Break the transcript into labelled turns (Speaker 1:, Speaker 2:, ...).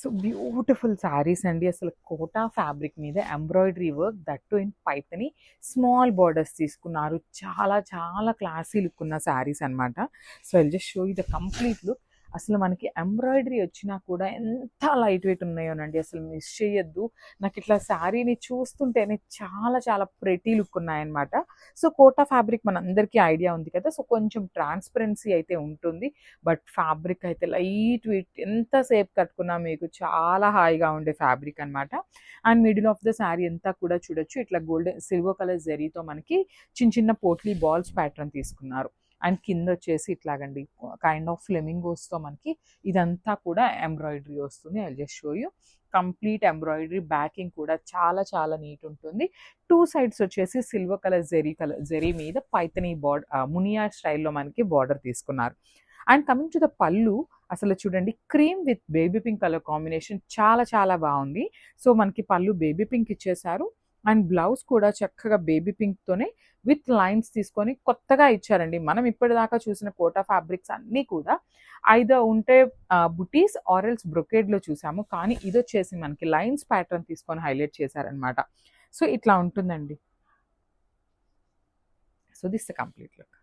Speaker 1: So beautiful saris అండి. అసలు quota fabric మీద embroidery work that in Paithani small borders తీసుకున్నారు. చాలా చాలా క్లాసీ లుక్ ఉన్న శారీస్ అనమాట. So I'll just show you the complete look. అసలు మనకి ఎంబ్రాయిడరీ వచ్చినా కూడా ఎంత లైట్ వెయిట్ ఉన్నాయోనండి, అసలు మిస్ చేయొద్దు. నాకు ఇట్లా శారీని చూస్తుంటేనే చాలా చాలా ప్రెటీ లుక్ ఉన్నాయన్నమాట. సో కోటా ఫ్యాబ్రిక్ మనందరికీ ఐడియా ఉంది కదా. సో కొంచెం ట్రాన్స్పరెన్సీ అయితే ఉంటుంది. బట్ ఫ్యాబ్రిక్ అయితే లైట్ వెయిట్, ఎంతసేపు కట్టుకున్నా మీకు చాలా హాయిగా ఉండే ఫ్యాబ్రిక్ అనమాట. And middle of the sari అంతా కూడా చూడొచ్చు, ఇట్లా గోల్డెన్ సిల్వర్ కలర్ జరీతో మనకి చిన్న చిన్న పోట్లీ బాల్స్ ప్యాటర్న్ తీసుకున్నారు. అండ్ కింద వచ్చేసి ఇట్లాగండి కైండ్ ఆఫ్ ఫ్లెమింగోస్తో మనకి ఇదంతా కూడా ఎంబ్రాయిడరీ వస్తుంది. I just show you complete embroidery. Backing కూడా చాలా చాలా నీట్ ఉంటుంది. టూ సైడ్స్ వచ్చేసి సిల్వర్ కలర్ జెరీ మీద పైతనీ మునియా స్టైల్లో మనకి బార్డర్ తీసుకున్నారు. అండ్ కమింగ్ టు ద పళ్ళు, అసలు చూడండి cream with baby pink colour combination చాలా చాలా బాగుంది. సో మనకి పళ్ళు బేబీ పింక్ ఇచ్చేసారు. అండ్ బ్లౌజ్ కూడా చక్కగా బేబీ పింక్తోనే విత్ లైన్స్ తీసుకొని కొత్తగా ఇచ్చారండి. మనం ఇప్పటిదాకా చూసిన కోటా ఫ్యాబ్రిక్స్ అన్నీ కూడా ఐదో ఉంటే బుటీస్ ఆరెల్స్ బ్రొకేడ్లో చూసాము, కానీ ఇది వచ్చేసి మనకి లైన్స్ ప్యాటర్న్ తీసుకొని హైలైట్ చేశారనమాట. సో ఇట్లా ఉంటుందండి. So this the complete look.